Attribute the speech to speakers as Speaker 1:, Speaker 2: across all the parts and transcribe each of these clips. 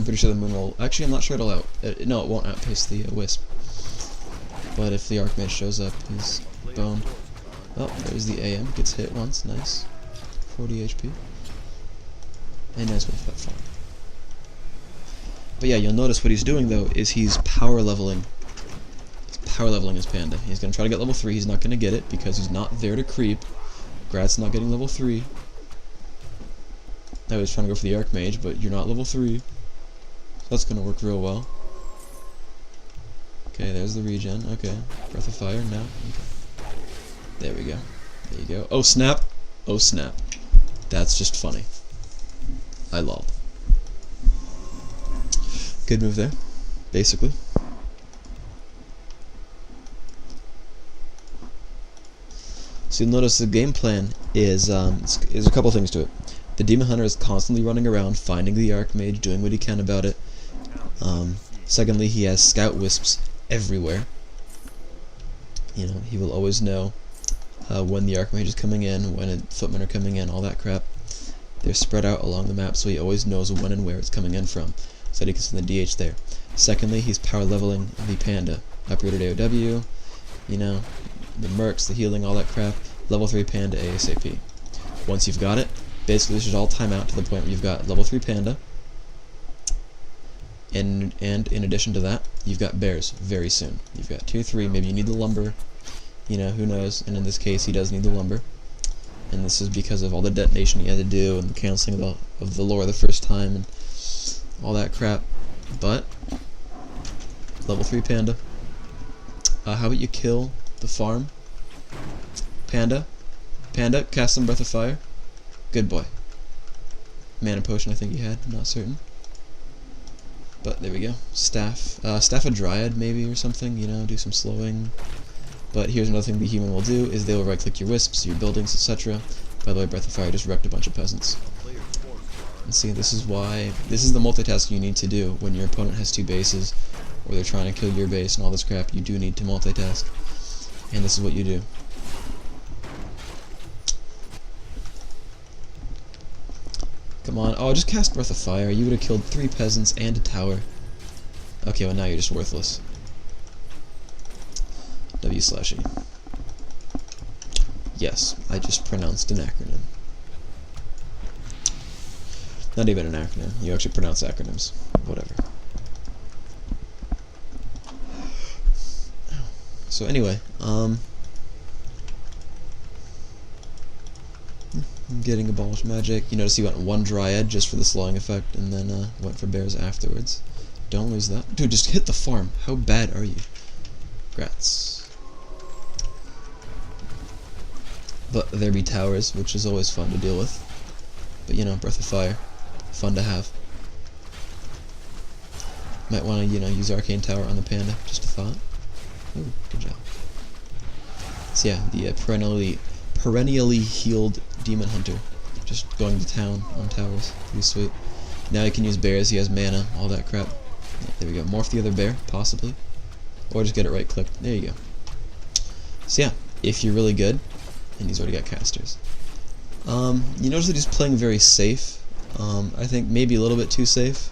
Speaker 1: I'm pretty sure the moon will... Actually, I'm not sure it'll no, it won't outpace the wisp. But if the Archmage shows up, he's boned. Oh, there's the AM. Gets hit once. Nice. 40 HP. And nice one for that farm. But yeah, you'll notice what he's doing, though, is he's power leveling. He's power leveling his panda. He's going to try to get level 3. He's not going to get it because he's not there to creep. Grat's not getting level 3. I was trying to go for the Archmage, but you're not level 3. So that's going to work real well. Okay, there's the regen. Okay. Breath of Fire now. Okay. There we go. There you go. Oh, snap! Oh, snap. That's just funny. I lolled. Good move there, basically. So you'll notice the game plan is a couple things to it. The Demon Hunter is constantly running around, finding the Archmage, doing what he can about it. Secondly, he has Scout Wisps everywhere. You know, he will always know when the Archmage is coming in, when footmen are coming in, all that crap. They're spread out along the map, so he always knows when and where it's coming in from, so that he can send the DH there. Secondly, he's power leveling the panda. Uprooted AOW, you know, the mercs, the healing, all that crap. Level 3 panda ASAP. Once you've got it, basically this should all time out to the point where you've got level 3 panda. And in addition to that, you've got bears very soon. You've got tier 3, maybe you need the lumber, you know, who knows, and in this case he does need the lumber. And this is because of all the detonation he had to do and the canceling of the lore the first time and all that crap. But level 3 panda. How about you kill the farm? Panda, cast some Breath of Fire. Good boy. Mana potion I think he had, I'm not certain. But there we go. Staff of Dryad maybe or something, you know, do some slowing. But here's another thing the human will do, is they will right-click your wisps, your buildings, etc. By the way, Breath of Fire just wrecked a bunch of peasants. And see, this is the multitasking you need to do when your opponent has 2 bases, or they're trying to kill your base and all this crap. You do need to multitask. And this is what you do. Come on. Oh, just cast Breath of Fire. You would have killed 3 peasants and a tower. Okay, well now you're just worthless. W/E. Yes, I just pronounced an acronym. Not even an acronym. You actually pronounce acronyms. Whatever. So anyway, I'm getting abolished magic. You notice he went 1 Dryad just for the slowing effect, and then went for bears afterwards. Don't lose that. Dude, just hit the farm. How bad are you? Grats. But there be towers, which is always fun to deal with. But you know, Breath of Fire, fun to have. Might want to, you know, use Arcane Tower on the panda. Just a thought. Ooh, good job. So yeah, the perennially healed Demon Hunter, just going to town on towers. Pretty sweet. Now he can use bears. He has mana, all that crap. There we go. Morph the other bear, possibly, or just get it right clicked. There you go. So yeah, if you're really good. And he's already got casters. You notice that he's playing very safe. I think maybe a little bit too safe.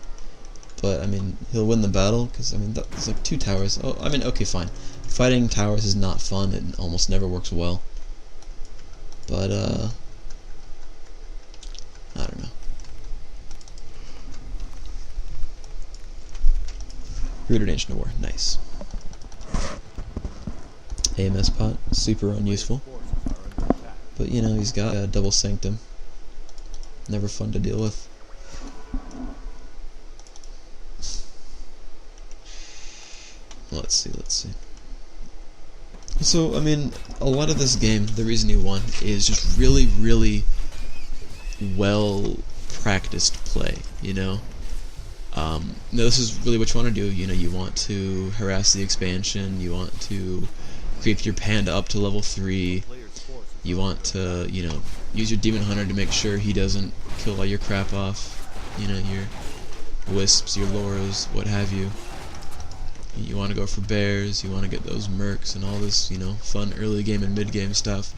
Speaker 1: But, I mean, he'll win the battle, because, I mean, there's like 2 towers. Oh, I mean, okay, fine. Fighting towers is not fun. It almost never works well. But, I don't know. Rooted Ancient War. Nice. AMS pot. Super unuseful. But, you know, he's got a double sanctum. Never fun to deal with. Let's see. So, I mean, a lot of this game, the reason you won, is just really, really well practiced play, you know? Now this is really what you want to do, you know, you want to harass the expansion, you want to creep your panda up to level 3, you want to, you know, use your Demon Hunter to make sure he doesn't kill all your crap off, you know, your wisps, your lures, what have you. You want to go for bears, you want to get those mercs and all this, you know, fun early game and mid game stuff.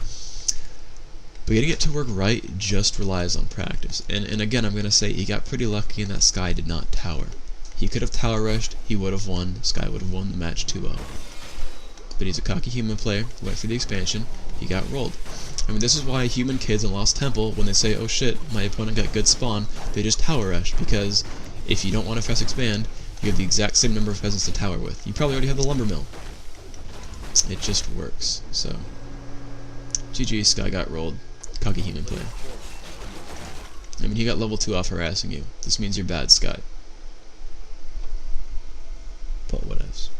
Speaker 1: But getting it to work right just relies on practice. And again, I'm going to say he got pretty lucky and that sky did not tower. He could have tower rushed, he would have won, Sky would have won the match 2-0. But he's a cocky human player, went for the expansion, he got rolled. I mean, this is why human kids in Lost Temple, when they say, oh shit, my opponent got good spawn, they just tower rush, because if you don't want to fast expand, you have the exact same number of peasants to tower with. You probably already have the lumber mill. It just works, so. GG, Sky got rolled. Cocky human player. I mean, he got level 2 off harassing you. This means you're bad, Sky. But whatevs.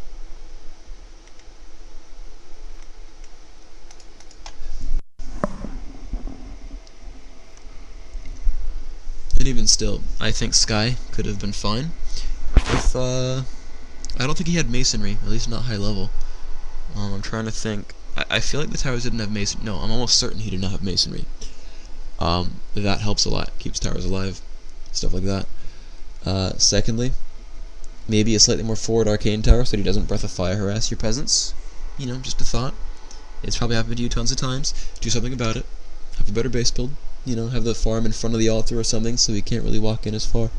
Speaker 1: And even still, I think Sky could have been fine if, I don't think he had masonry, at least not high level. I'm trying to think. I feel like the towers didn't have masonry. No, I'm almost certain he did not have masonry. That helps a lot, keeps towers alive, stuff like that. Secondly, maybe a slightly more forward arcane tower so he doesn't breath of fire harass your peasants. You know, just a thought. It's probably happened to you tons of times. Do something about it. Have a better base build. You know, have the farm in front of the altar or something so he can't really walk in as far.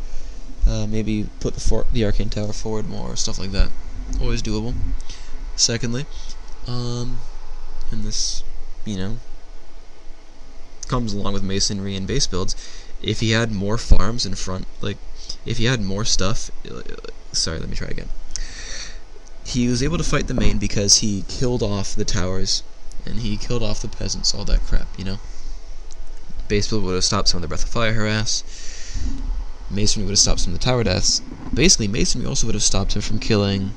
Speaker 1: Maybe put the arcane tower forward more, stuff like that. Always doable. Secondly, and this, you know, comes along with masonry and base builds, if he had more farms in front, like, if he had more stuff, sorry, let me try again. He was able to fight the main because he killed off the towers, and he killed off the peasants, all that crap, you know? Base build would have stopped some of the breath of fire harass, masonry would have stopped some of the tower deaths. Basically, masonry also would have stopped him from killing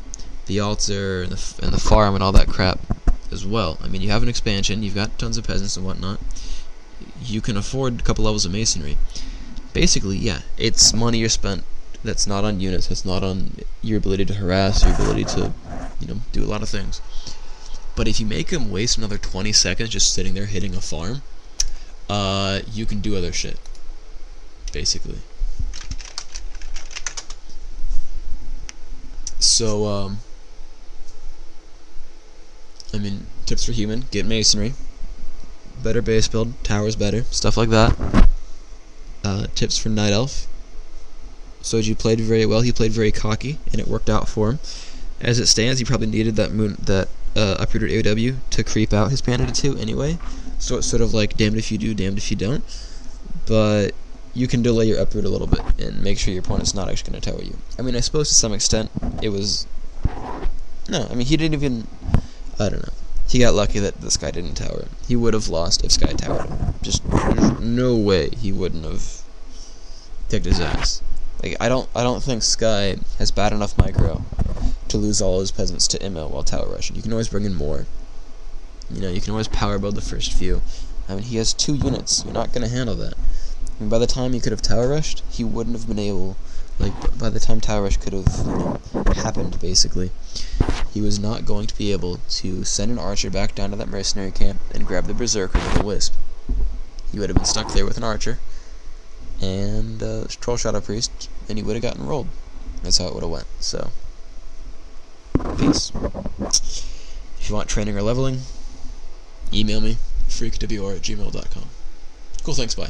Speaker 1: the altar and the farm and all that crap as well. I mean, you have an expansion, you've got tons of peasants and whatnot, you can afford a couple levels of masonry. Basically, yeah, it's money you're spent that's not on units, that's not on your ability to harass, your ability to, you know, do a lot of things. But if you make him waste another 20 seconds just sitting there hitting a farm, you can do other shit, basically. So, I mean, tips for human, get masonry, better base build, towers better, stuff like that. Tips for night elf, Soju played very well, he played very cocky, and it worked out for him. As it stands, he probably needed that uprooted AOW to creep out his Panda 2 anyway, so it's sort of like damned if you do, damned if you don't, but you can delay your uproot a little bit and make sure your opponent's not actually going to tower you. I mean, I suppose to some extent it was, no, I mean, he didn't even, I don't know, he got lucky that this guy didn't tower him. He would have lost if Sky towered him. Just, there's no way he wouldn't have kicked his ass. Like, I don't think Sky has bad enough micro to lose all his peasants to Immo while tower rushing. You can always bring in more. You know, you can always power build the first few. I mean, he has 2 units. You're not going to handle that. I mean, by the time he could have tower rushed, he wouldn't have been able, like, by the time tower rush could have, you know, happened, basically, he was not going to be able to send an archer back down to that mercenary camp and grab the berserker with a wisp. He would have been stuck there with an archer and troll shadow priest, and he would have gotten rolled. That's how it would have went. So, peace. If you want training or leveling, email me, phreak@gmail.com. Cool, thanks, bye.